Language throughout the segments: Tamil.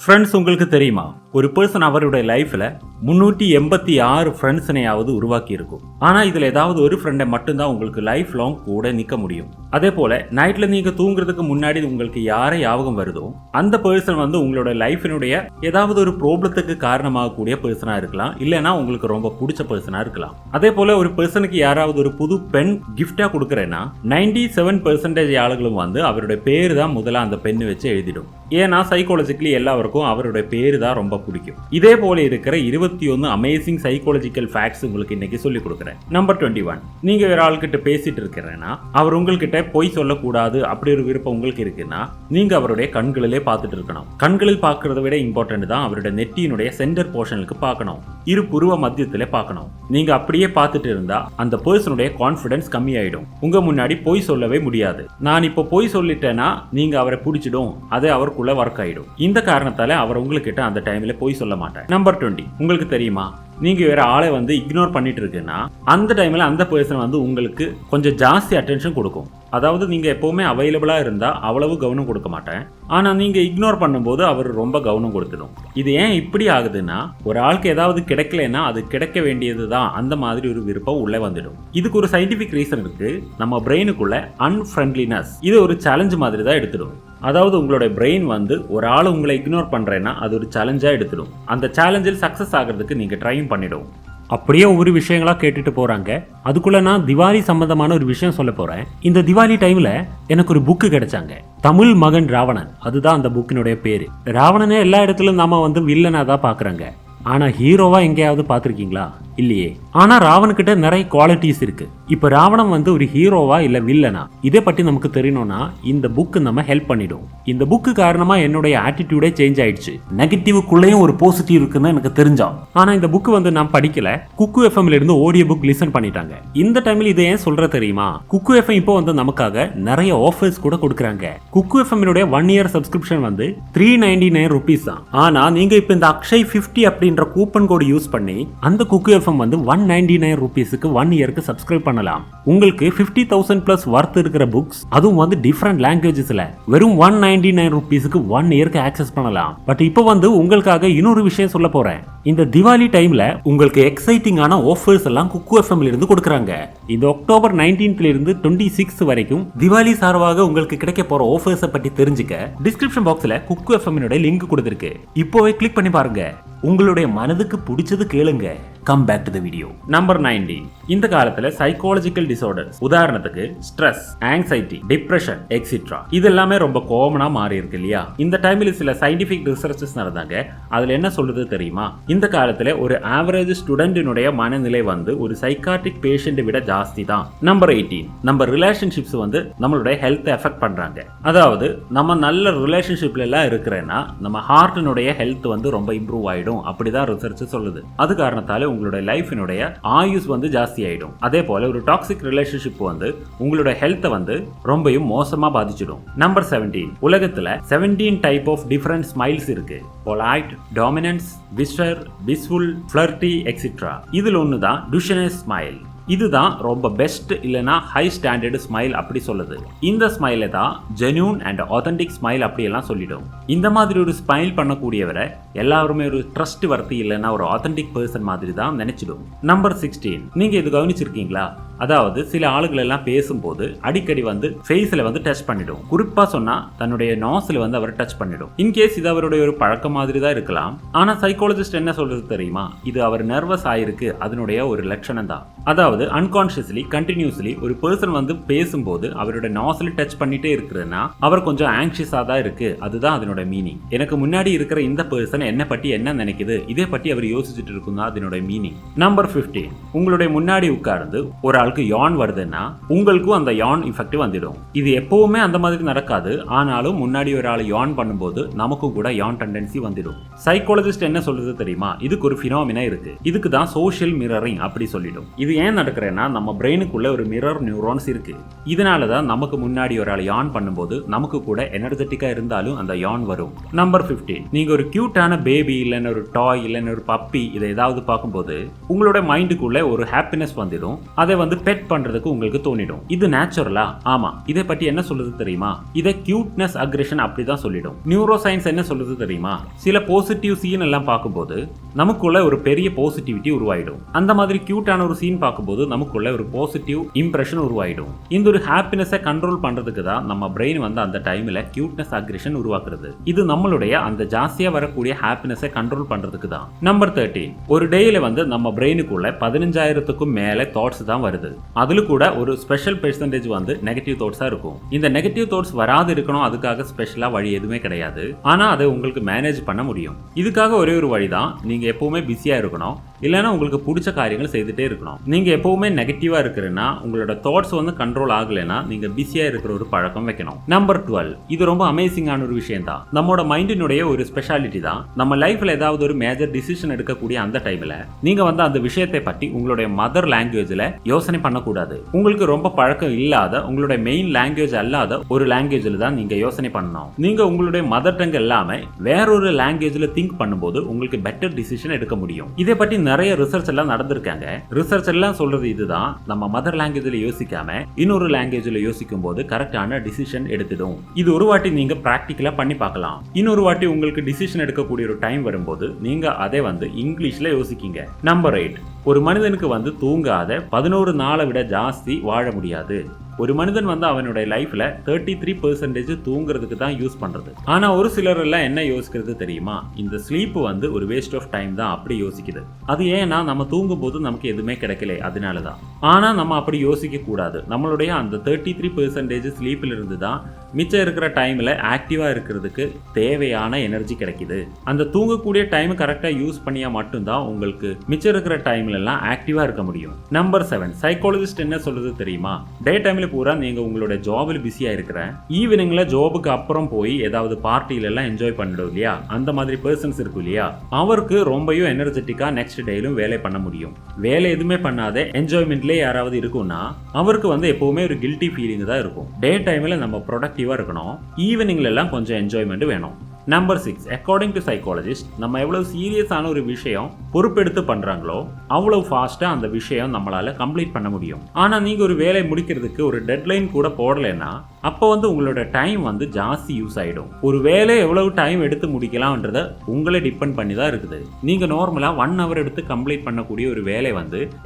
ஃப்ரெண்ட்ஸ், உங்களுக்கு தெரியுமா, ஒரு பர்சன் அவருடைய லைஃப்ல 386 ஃப்ரெண்ட்ஸனையாவது உருவாக்கி இருக்கும். ஆனா இதுல ஏதாவது ஒரு ஃப்ரெண்டை மட்டும்தான் உங்களுக்கு லைஃப் லாங் கூட நிக்க முடியும். அதே போல நைட்ல நீங்க தூங்குறதுக்கு முன்னாடி உங்களுக்கு யாரை ஞாபகம் வருதோ அந்த பர்சன் உங்களோட லைஃபினுடைய ஏதாவது ஒரு ப்ராப்ளத்துக்கு காரணமாகக்கூடிய பர்சனா இருக்கலாம், இல்லைன்னா உங்களுக்கு ரொம்ப பிடிச்ச பர்சனா இருக்கலாம். அதே போல ஒரு பர்சனுக்கு யாராவது ஒரு புது பெண் கிஃப்டா கொடுக்கறேன்னா 97% ஆளுகளும் அவருடைய பேரு தான் முதல்ல அந்த பெண்ணு வச்சு எழுதிடும். ஏன்னா சைக்காலஜிக்கலி எல்லாருக்கும் அவருடைய பேரு தான் ரொம்ப பிடிக்கும். இதே போல இருக்கிற 21 அமேசிங் சைக்காலஜிக்கல் ஃபேக்ட்ஸ் உங்களுக்கு இன்னைக்கு சொல்லிக் கொடுக்குறேன். நம்பர் 21, நீங்க வேற ஆள்கிட்ட பேசிட்டு இருக்கிறேன்னா அவர் உங்ககிட்ட பொய் சொல்லக்கூடாது அப்படி ஒரு விருப்பம் உங்களுக்கு இருக்குன்னா நீங்க அவருடைய கண்களிலே பார்த்துட்டு இருக்கணும். கண்களில் பார்க்கறத விட இம்பார்ட்டன்ட் தான் அவருடைய நெட்டியினுடைய சென்டர் போர்ஷனுக்கு பார்க்கணும், இரு புருவ மத்தியத்திலே பார்க்கணும். நீங்க அப்படியே பார்த்துட்டு இருந்தா அந்த பர்சனுடைய கான்ஃபிடன்ஸ் கம்மி ஆயிடும். உங்க முன்னாடி பொய் சொல்லவே முடியாது. நான் இப்போ பொய் சொல்லிட்டேன்னா நீங்க அவரை பிடிச்சிடும், அது அவருக்குள்ள ஒர்க் ஆயிடும். இந்த காரணத்தால அவர் உங்ககிட்ட அந்த டைம்ல பொய் சொல்ல மாட்டார். நம்பர் 20, உங்களுக்கு தெரியுமா, நீங்க வேற ஆளை இக்னோர் பண்ணிட்டு இருக்குன்னா அந்த டைம்ல அந்த பர்சன் உங்களுக்கு கொஞ்சம் ஜாஸ்தி அட்டென்ஷன் கொடுக்கும். அதாவது நீங்க எப்பவுமே அவைலபிளா இருந்தா அவ்வளவு கவனம் கொடுக்க மாட்டேன், ஆனா நீங்க இக்னோர் பண்ணும்போது அவர் ரொம்ப கவனம் கொடுத்துடும். இது ஏன் இப்படி ஆகுதுன்னா, ஒரு ஆளுக்கு ஏதாவது கிடைக்கலன்னா அது கிடைக்க வேண்டியதுதான் அந்த மாதிரி ஒரு விருப்பம் உள்ள வந்துடும். இதுக்கு ஒரு சயின்டிபிக் ரீசன் இருக்கு. நம்ம பிரெயினுக்குள்ள அன்ஃப்ரெண்ட்லினஸ் இது ஒரு சேலஞ்ச் மாதிரி தான் எடுத்துடும். அதாவது உங்களோட பிரெயின் ஒரு ஆள் உங்களை இக்னோர் பண்றேன்னா அது ஒரு சேலஞ்சா எடுத்துடும். அந்த சேலஞ்சில் சக்சஸ் ஆகிறதுக்கு நீங்க ட்ரை பண்ணிடும். அப்படியே ஒவ்வொரு விஷயங்களா கேட்டுட்டு போறாங்க. அதுக்குள்ள நான் திவாலி சம்பந்தமான ஒரு விஷயம் சொல்ல போறேன். இந்த திவாலி டைம்ல எனக்கு ஒரு புக்கு கிடைச்சாங்க, தமிழ் மகன் ராவணன். அதுதான் அந்த புக்கினுடைய பேரு. ராவணனே எல்லா இடத்துலயும் நாம வில்லனா தான் பாக்குறாங்க, ஆனா ஹீரோவா எங்கேயாவது பாத்திருக்கீங்களா? இல்லையே. ஆனா ராவனுக்கிட்ட நிறைய குவாலிட்டிஸ் இருக்கு. இப்ப ராவணன் ஒரு ஹீரோவா இல்ல வில்லனா, இதை பற்றி நமக்கு தெரியணும்னா இந்த புக் நம்ம ஹெல்ப் பண்ணிடும். இந்த புக்கு காரணமா என்னுடைய ஆட்டிடியூடே சேஞ்ச் ஆயிடுச்சு. நெகட்டிவ்க்குள்ளேயும் ஒரு பாசிட்டிவ் இருக்குன்னு எனக்கு தெரிஞ்சா. ஆனா இந்த புக்கு நான் படிக்கல. குக்கு எஃப்எம்ல இருந்து ஆடியோ புக் லிசன் பண்ணிட்டாங்க. இந்த டைம்ல இதை ஏன் சொல்ற தெரியுமா, குக்கு எஃப்எம் இப்போ நமக்காக நிறைய ஆஃபர்ஸ் கூட கொடுக்குறாங்க. குக்கு எஃப்எம் 1 இயர் சப்ஸ்கிரிப்ஷன் 399 rupees தான். ஆனா நீங்க இப்ப இந்த அக்ஷய் 50 அப்படின்ற கூப்பன் கோட் யூஸ் பண்ணி அந்த குக்கு 199 rupeesக்கு 1 இயருக்கு சப்ஸ்கிரைப் பண்ணலாம். உங்களுக்கு 50,000 பிளஸ் வர்த் இருக்கிற புக்ஸ், அதுவும் டிஃபரண்ட் லாங்குவேஜஸ்ல வெறும் 199 rupeesக்கு 1 இயருக்கு ஆக்சஸ் பண்ணலாம். பட் இப்போ உங்களுக்காக இன்னொரு விஷயம் சொல்ல போறேன். இந்த திவாலி டைம்ல உங்களுக்கு எக்ஸைட்டிங்கான ஆஃபர்ஸ் எல்லாம் குக்கு எஃப்எம்ல இருந்து கொடுக்குறாங்க. இந்த அக்டோபர் 19th இருந்து 26 வரைக்கும் திவாலி சார்பாக உங்களுக்கு கிடைக்க போற ஆஃபர்ஸை பற்றி தெரிஞ்சுக்க டிஸ்கிரிப்ஷன் பாக்ஸ்ல குக்கு எஃப்எம் லிங்க் கொடுத்திருக்கு. இப்போவே கிளிக் பண்ணி பாருங்க. உங்களுடைய மனதுக்கு பிடிச்சது கேளுங்க. Come back to the video. Number 19, இந்த காலத்துல சைக்காலஜிக்கல் டிசார்டர்ஸ், உதாரணத்துக்கு ஸ்ட்ரெஸ், ஆங்ஸைட்டி, டிப்ரெஷன் எக்ஸெட்ரா, இது எல்லாமே ரொம்ப காமனா மாறி இருக்கு இல்லையா? இந்த டைம்ல சில சயின்டிபிக் ரிசர்ச்சஸ் நடந்தாங்க. அதுல என்ன சொல்றது தெரியுமா, இந்த காலத்துல ஒரு ஆவரேஜ் ஸ்டூடெண்டினுடைய மனநிலை ஒரு சைக்காட்ரிக் பேஷண்ட் விட ஜாஸ்தி தான். நம்பர் 18, நம்ம ரிலேஷன்ஷிப்ஸ் நம்மளுடைய ஹெல்த் எஃபெக்ட் பண்றாங்க. அதாவது நம்ம நல்ல ரிலேஷன்ஷிப்ல எல்லாம் இருக்கிறேன்னா நம்ம ஹார்ட்டினுடைய ஹெல்த் ரொம்ப இம்ப்ரூவ் ஆயிடும், அப்படிதான் ரிசர்ச் சொல்லுது. அது காரணத்தால உங்களுடைய லைஃபினுடைய ஆயுஸ் ஜாஸ்தி ஆயிடும். அதே போல ஒரு டாக்ஸிக் ரிலேஷன்ஷிப் உங்களுடைய ஹெல்த்தை ரொம்பவும் மோசமா பாதிச்சிடும். நம்பர் 17, உலகத்துல 17 டைப் ஆஃப் டிஃபரண்ட் ஸ்மைல்ஸ் இருக்கு. பொலைட், டாமினன்ஸ், விஸ்டர், விஸ்ஃபுல், ஃப்ளர்ட்டி எக்ஸெட்ரா. இதுல ஒண்ணுதான் டுஷனஸ் ஸ்மைல். இதுதான் ரொம்ப பெஸ்ட் இல்லனா ஹை ஸ்டாண்டர்ட் ஸ்மைல் அப்படி சொல்லுது. இந்த ஸ்மைலை தான் ஜென்யூன் அண்ட் ஆத்தென்டிக் ஸ்மைல் அப்படி எல்லாம் சொல்லிடும். இந்த மாதிரி ஒரு ஸ்மைல் பண்ணக்கூடியவரை எல்லாருமே ஒரு ட்ரஸ்ட் வர்த்தி இல்லைன்னா ஒரு ஆத்தென்டிக் பர்சன் மாதிரி தான் நினைச்சிடும். நம்பர் 16, நீங்க இது கவனிச்சிருக்கீங்களா? அதாவது சில ஆளுகள் எல்லாம் பேசும்போது அடிக்கடி ஃபேஸ்ல டச் பண்ணிடும். குறிப்பா சொன்னா தன்னுடைய நாஸ்ல அவர் டச் பண்ணிடும். இன்கேஸ் இது அவருடைய ஒரு பழக்கம் மாதிரி தான் இருக்கலாம். ஆனா சைக்காலஜிஸ்ட் என்ன சொல்றது தெரியுமா, இது அவர் நர்வஸ் ஆயிருக்கு அதனுடைய ஒரு லட்சணம் தான். அதாவது அன்கான்ஷியஸ்லி கண்டினியூஸ்லி ஒரு பர்சன் பேசும்போது அவருடைய நாஸ்ல டச் பண்ணிட்டே இருக்குதுன்னா அவர் கொஞ்சம் ஆங்ஷியஸா தான் இருக்கு, அதுதான் அதனுடைய மீனிங். எனக்கு முன்னாடி இருக்கிற இந்த பர்சன் என்ன பத்தி என்ன நினைக்குது, இதை பத்தி அவர் யோசிச்சுட்டு இருக்கும் தான் அதனுடைய மீனிங். நம்பர் 15, உங்களுடைய முன்னாடி உட்கார்ந்து ஒரு ஆளுக்கு யான் வருதுன்னா உங்களுக்கும் அந்த யான் எஃபெக்ட் வந்துடும். இது எப்பவுமே அந்த மாதிரி நடக்காது, ஆனாலும் முன்னாடி ஒரு ஆள் யான் பண்ணும்போது நமக்கும் கூட யான் டெண்டன்சி வந்துடும். சைக்காலஜிஸ்ட் என்ன சொல்றது தெரியுமா, இதுக்கு ஒரு பினாமினா இருக்கு. இதுக்கு தான் சோஷியல் மிரரிங் அப்படி சொல்லிடும். இது இது ஏன் நடக்கிறேன்னா நம்ம பிரெயினுக்குள்ள ஒரு மிரர் நியூரான்ஸ் இருக்கு. இதனால தான் நமக்கு முன்னாடி ஒரு ஆள் யான் பண்ணும்போது நமக்கு கூட எனர்ஜெட்டிக்கா இருந்தாலும் அந்த யான் வரும். நம்பர் 15, நீங்க ஒரு கியூட்டான பேபி இல்லைன்னு ஒரு டாய் இல்லைன்னு ஒரு பப்பி இதை ஏதாவது பார்க்கும்போது உங்களோட மைண்டுக்குள்ள ஒரு ஹாப்பினஸ் வந்துடும். அதை பெட் பண்றதுக்கு உங்களுக்கு தோணிடும். இது நேச்சுரலா? ஆமா. இதை பற்றி என்ன சொல்லுது தெரியுமா? இதை கியூட்னஸ் அக்ரெஷன் அப்படிதான் சொல்லிடும். நியூரோ சயின்ஸ் என்ன சொல்லுது தெரியுமா? சில பாசிட்டிவ் சீன் எல்லாம் பார்க்கும்போது நமக்குள்ள ஒரு பெரிய பாசிட்டிவிட்டி உருவாயிடும். அந்த மாதிரி கியூட்டான ஒரு சீன் பார்க்கும்போது நமக்குள்ள ஒரு பாசிட்டிவ் இம்ப்ரெஷன் உருவாயிடும். இந்த ஒரு ஹாப்பினஸை கண்ட்ரோல் பண்றதுக்கு தான் நம்ம பிரெயின் அந்த டைம்ல கியூட்னஸ் அக்ரெஷன் உருவாக்குறது. இது நம்மளுடைய அந்த ஜாஸ்தியா வரக்கூடிய ஹாப்பினஸை கண்ட்ரோல் பண்றதுக்கு தான். நம்பர் 13, ஒரு டேல நம்ம பிரெயினுக்குள்ள 15,000க்கும் மேல தாட்ஸ் தான் வருது. அதுல கூட ஒரு ஸ்பெஷல் பெர்சன்டேஜ் நெகட்டிவ் தாட்ஸா இருக்கும். இந்த நெகட்டிவ் தாட்ஸ் வராது இருக்கணும், அதுக்காக ஸ்பெஷலா வழி எதுவுமே கிடையாது. ஆனா அதை உங்களுக்கு மேனேஜ் பண்ண முடியும். இதுக்காக ஒரே ஒரு வழி தான், நீங்க எப்பவுமே பிஸியா இருக்கணும், இல்லைன்னா உங்களுக்கு பிடிச்ச காரியங்கள் செய்துட்டே இருக்கணும். நீங்க எப்பவுமே நெகட்டிவா இருக்கிறேன்னா உங்களோட தாட்ஸ் கண்ட்ரோல் ஆகலைன்னா நீங்க பிஸியா இருக்கிற ஒரு பழக்கம் வைக்கணும். நம்பர் 12, இது ரொம்ப அமேசிங்கான ஒரு விஷயம் தான். நம்மளோட மைண்டினுடைய ஒரு ஸ்பெஷாலிட்டி தான். நம்ம லைஃப்ல ஏதாவது ஒரு மேஜர் டிசிஷன் எடுக்கக்கூடிய அந்த டைம்ல நீங்க அந்த விஷயத்தை பற்றி உங்களுடைய மதர் லாங்குவேஜ்ல யோசனை பண்ணக்கூடாது. உங்களுக்கு ரொம்ப பழக்கம் இல்லாத உங்களுடைய மெயின் லாங்குவேஜ் அல்லாத ஒரு லாங்குவேஜ்ல தான் நீங்க யோசனை பண்ணணும். நீங்க உங்களுடைய மதர் டங் எல்லாமே வேறொரு லாங்குவேஜ்ல திங்க் பண்ணும்போது உங்களுக்கு பெட்டர் டிசிஷன் எடுக்க முடியும். இதை பற்றி நிறைய ரிசர்ச் எல்லாம் நடந்திருக்காங்க. ரிசர்ச் எல்லாம் சொல்றது இதுதான், நம்ம மதர் லாங்குவேஜ்ல யோசிக்காம இன்னொரு லாங்குவேஜ்ல யோசிக்கும் போது கரெக்டான டிசிஷன் எடுத்துடும். இது ஒரு வாட்டி நீங்க பிராக்டிகலா பண்ணி பார்க்கலாம். இன்னொரு வாட்டி உங்களுக்கு டிசிஷன் எடுக்கக்கூடிய ஒரு டைம் வரும்போது நீங்க அதை இங்கிலீஷ்ல யோசிக்கீங்க. நம்பர் 8, ஒரு மனிதனுக்கு தூங்காத 11 நாளை விட ஜாஸ்தி வாழ முடியாது. ஒரு மனிதன் அவனுடைய லைஃப்ல 33% தூங்குறதுக்கு தான் யூஸ் பண்றது. ஆனா ஒரு சிலர் எல்லாம் என்ன யோசிக்கிறது தெரியுமா? இந்த ஸ்லீப் ஒரு வேஸ்ட் ஆஃப் டைம் தான் அப்படி யோசிக்குது. அது ஏன்னா நம்ம தூங்கும் போது நமக்கு எதுவுமே கிடைக்கல, அதனாலதான். ஆனா நம்ம அப்படி யோசிக்க கூடாது. நம்மளுடைய அந்த 33% ஸ்லீப்ல இருந்து தான் மிச்சம் இருக்கிற டைம்ல ஆக்டிவா இருக்கிறதுக்கு தேவையான எனர்ஜி கிடைக்குது. அந்த தூங்கக்கூடிய டைம் கரெக்டா யூஸ் பண்ணியா மட்டும்தான் உங்களுக்கு மிச்சம் இருக்கிற டைம்ல எல்லாம் ஆக்டிவா இருக்க முடியும். நம்பர் 7, சைக்காலஜிஸ்ட் என்ன சொல்றது தெரியுமா? டே டைம்ல பூரா நீங்க உங்களோட ஜாப்ல பிஸியா இருக்கிற, ஈவினிங்ல ஜாபுக்கு அப்புறம் போய் ஏதாவது பார்ட்டில எல்லாம் என்ஜாய் பண்ணிடும் இல்லையா, அந்த மாதிரி பர்சன்ஸ் இருக்கு இல்லையா, அவருக்கு ரொம்பவும் எனர்ஜெட்டிக்கா நெக்ஸ்ட் டேலும் வேலை பண்ண முடியும். வேலை எதுவுமே பண்ணாத என்ஜாய்மெண்ட்லேயே யாராவது இருக்கும்னா அவருக்கு எப்பவுமே ஒரு கில்ட்டி ஃபீலிங் தான் இருக்கும். டே டைம்ல நம்ம ப்ரொடக்டிவா இருக்கணும், ஈவினிங்ல எல்லாம் கொஞ்சம் என்ஜாய்மெண்ட் வேணும். நம்பர் 6, அக்கார்டிங் டு சைக்காலஜிஸ்ட், நம்ம எவ்வளவு சீரியஸான ஒரு விஷயம் பொறுப்பெடுத்து பண்றாங்களோ அவ்வளவு ஃபாஸ்டா அந்த விஷயம் நம்மளால கம்ப்ளீட் பண்ண முடியும். ஆனா நீங்க ஒரு வேலை முடிக்கிறதுக்கு ஒரு டெட்லைன் கூட போடலைன்னா அப்போ உங்களோட டைம் ஜாஸ்தி யூஸ் ஆயிடும். ஒரு வேலை எவ்வளவு டைம் எடுத்து முடிக்கலாம்ன்றத உங்களை டிபெண்ட் பண்ணி தான் இருக்குது. நீங்க நார்மலா 1 hour எடுத்து கம்ப்ளீட் பண்ணக்கூடிய ஒரு வேலை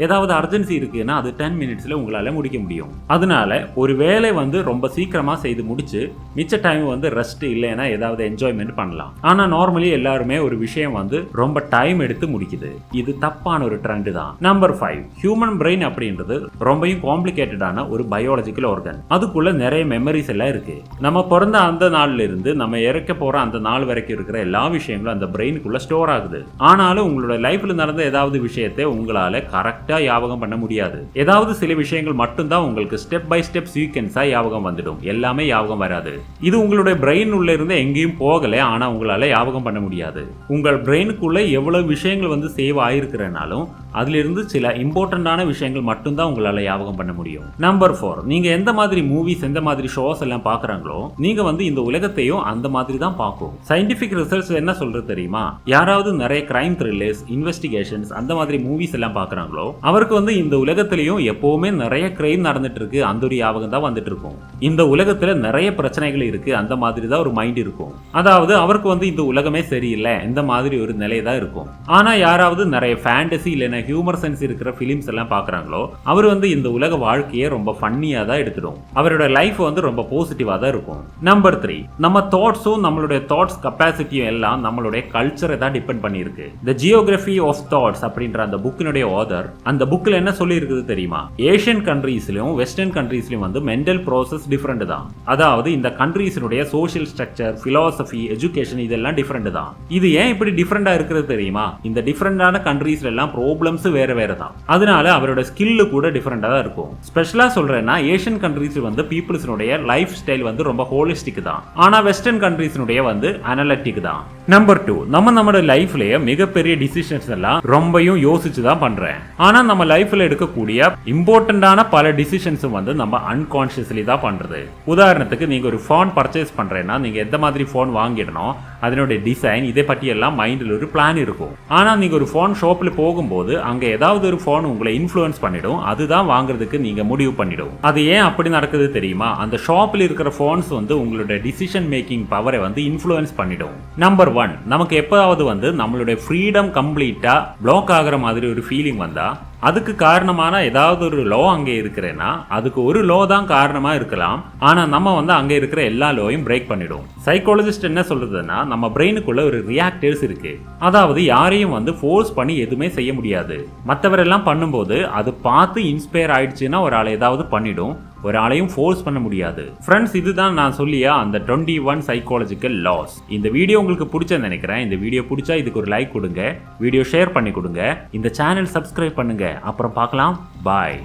ஏதாவது அர்ஜென்சி இருக்குன்னா அது 10 minutesல உங்களால முடிக்க முடியும். அதனால ஒரு வேலை ரொம்ப சீக்கிரமா செய்து முடிச்சு மிச்ச டைம் ரெஸ்ட் இல்லைன்னா ஏதாவது என்ஜாய்மெண்ட் பண்ணலாம். ஆனா நார்மலி எல்லாருமே ஒரு விஷயம் ரொம்ப டைம் எடுத்து முடிக்குது. இது தப்பான ஒரு ட்ரெண்ட் தான். நம்பர் 5, ஹியூமன் பிரெயின் அப்படின்றது ரொம்பவும் காம்ப்ளிகேட்டடான ஒரு பயாலஜிக்கல் ஆர்கன். அதுக்குள்ள நிறைய மெமரிஸ் எல்லாம் இருக்கு. நம்ம பிறந்த அந்த நாள்ல இருந்து நம்ம இறக்க போற அந்த நாள் வரைக்கும் இருக்கிற எல்லா விஷயங்களும் அந்த பிரெயினுக்குள்ள ஸ்டோர் ஆகுது. ஆனாலும் உங்களோட லைஃப்ல நடந்த ஏதாவது விஷயத்தை உங்களால கரெக்டா ஞாபகம் பண்ண முடியாது. ஏதாவது சில விஷயங்கள் மட்டும்தான் உங்களுக்கு ஸ்டெப் பை ஸ்டெப் சீக்வென்ஸா ஞாபகம் வந்துடும். எல்லாமே ஞாபகம் வராது. இது உங்களுடைய பிரெயின் உள்ள இருந்து எங்கேயும் போகல, ஆனா உங்களால ஞாபகம் பண்ண முடியாது. உங்கள் பிரெயினுக்குள்ள எவ்வளவு விஷயங்கள் சேவ் ஆயிருக்கிறனாலும் அதுல இருந்து சில இம்பார்ட்டன்டான விஷயங்கள் மட்டும்தான் உங்களால ஞாபகம் பண்ண முடியும். நம்பர் 4, நீங்க எந்த மாதிரி மூவிஸ் எந்த மாதிரி ஷோஸ் எல்லாம் பாக்குறாங்களோ நீங்க இந்த உலகத்தையும் அந்த மாதிரி தான் பார்க்கும். சயின்டிபிக் ரிசர்ச் என்ன சொல்றது தெரியுமா? யாராவது நிறைய கிரைம் த்ரில்லர்ஸ், இன்வெஸ்டிகேஷன்ஸ் அந்த மாதிரி மூவிஸ் எல்லாம் பாக்குறாங்களோ அவருக்கு இந்த உலகத்திலையும் எப்பவுமே நிறைய கிரைம் நடந்துட்டு இருக்கு, அந்த ஒரு ஞாபகம் தான் வந்துட்டு இருக்கும். இந்த உலகத்துல நிறைய பிரச்சனைகள் இருக்கு, அந்த மாதிரி தான் ஒரு மைண்ட் இருக்கும். அதாவது அவருக்கு இந்த உலகமே சரியில்லை, இந்த மாதிரி ஒரு நிலை தான் இருக்கும். ஆனா யாராவது நிறைய ஃபேண்டசி இல்லைன்னா ஹியூமர் சென்ஸ் இருக்கிற பிலிம்ஸ் எல்லாம் பாக்குறாங்களோ அவர் இந்த உலக வாழ்க்கையை ரொம்ப ஃபன்னியா தான் எடுத்துடும். அவரோட லைஃப் ரொம்ப பாசிட்டிவா தான் இருக்கும். நம்பர் 3, நம்ம தாட்ஸும் நம்மளுடைய தாட்ஸ் கெப்பாசிட்டியும் எல்லாம் நம்மளுடைய கல்ச்சரை தான் டிபெண்ட் பண்ணிருக்கு. தி ஜியோகிராஃபி ஆஃப் தாட்ஸ் அப்படின்ற அந்த புக்கினுடைய ஆதர் அந்த புக்ல என்ன சொல்லி இருக்குது தெரியுமா? ஏஷியன் கண்ட்ரீஸ்லயும் வெஸ்டர்ன் கண்ட்ரீஸ்லயும் மென்டல் ப்ராசஸ் டிஃபரெண்ட் தான். அதாவது இந்த கண்ட்ரீஸினுடைய சோஷியல் ஸ்ட்ரக்சர், பிலாசபி, எஜுகேஷன் இதெல்லாம் டிஃபரெண்ட் தான். இது ஏன் இப்படி டிஃபரெண்டா இருக்கிறது தெரியுமா? இந்த டிஃபரெண்டான கண்ட்ரீஸ்ல எல்லாம் ப்ராப்ளம் ப்ராப்ளம்ஸ் வேற வேற தான். அதனால அவரோட ஸ்கில் கூட டிஃபரெண்டா தான் இருக்கும். ஸ்பெஷலா சொல்றேன்னா ஏஷியன் கண்ட்ரீஸ் வந்து பீப்புள்ஸ்னுடைய லைஃப் ஸ்டைல் வந்து ரொம்ப ஹோலிஸ்டிக் தான். ஆனா வெஸ்டர்ன் கண்ட்ரீஸ்னுடைய வந்து அனலிட்டிக் தான். நம்பர் 2, நம்மளோட லைஃப்லயே மிகப்பெரிய டிசிஷன்ஸ் எல்லாம் ரொம்பவும் யோசிச்சு தான் பண்றேன். ஆனா நம்ம லைஃப்ல எடுக்கக்கூடிய இம்பார்ட்டன்டான பல டிசிஷன்ஸும் வந்து நம்ம அன்கான்ஷியஸ்லி தான் பண்றது. உதாரணத்துக்கு நீங்க ஒரு ஃபோன் பர்ச்சேஸ் பண்றேன்னா நீங்க எந்த மாதிரி ஃபோன் வாங்கிடணும், அதனுடைய டிசைன், இதை பற்றி எல்லாம் மைண்டில் ஒரு பிளான் இருக்கும். ஆனா நீங்க ஒரு ஃபோன் ஷாப்ல போகும்போது அங்க ஏதாவது ஒரு ஃபோன் உங்களை இன்ஃப்ளூயன்ஸ் பண்ணிடும், அதுதான் வாங்குறதுக்கு நீங்க முடிவு பண்ணிடும். அது ஏன் அப்படி நடக்குது தெரியுமா? அந்த ஷாப்ல இருக்கிற ஃபோன்ஸ் வந்து உங்களோட டிசிஷன் மேக்கிங் பவரை வந்து இன்ஃப்ளூயன்ஸ் பண்ணிடும். நம்பர் 1, நமக்கு எப்போதாவது வந்து நம்மளுடைய ஃப்ரீடம் கம்ப்ளீட்டா பிளாக் ஆகிற மாதிரி ஒரு ஃபீலிங் வந்தா அதுக்கு காரணமான ஏதாவது ஒரு லோ அங்கே இருக்கிறேன்னா அதுக்கு ஒரு லோ தான் காரணமா இருக்கலாம். ஆனா நம்ம வந்து அங்க இருக்கிற எல்லா லோயும் பிரேக் பண்ணிடும். சைக்காலஜிஸ்ட் என்ன சொல்றதுன்னா நம்ம பிரெயினுக்குள்ள ஒரு ரியாக்டர்ஸ் இருக்கு. அதாவது யாரையும் வந்து ஃபோர்ஸ் பண்ணி எதுவுமே செய்ய முடியாது. மற்றவரெல்லாம் பண்ணும்போது அது பார்த்து இன்ஸ்பயர் ஆயிடுச்சுன்னா ஒரு ஆளை ஏதாவது பண்ணிடும், ஒரு ஆளையும் ஃபோர்ஸ் பண்ண முடியாது. ஃப்ரெண்ட்ஸ், இதுதான் நான் சொல்லியா அந்த 21 சைக்காலஜிக்கல் லாஸ். இந்த வீடியோ உங்களுக்கு பிடிச்சேன்னு நினைக்கிறேன். இந்த வீடியோ பிடிச்சா இதுக்கு ஒரு லைக் கொடுங்க, வீடியோ ஷேர் பண்ணி கொடுங்க, இந்த சேனல் சப்ஸ்கிரைப் பண்ணுங்க. அப்புறம் பார்க்கலாம். பாய்.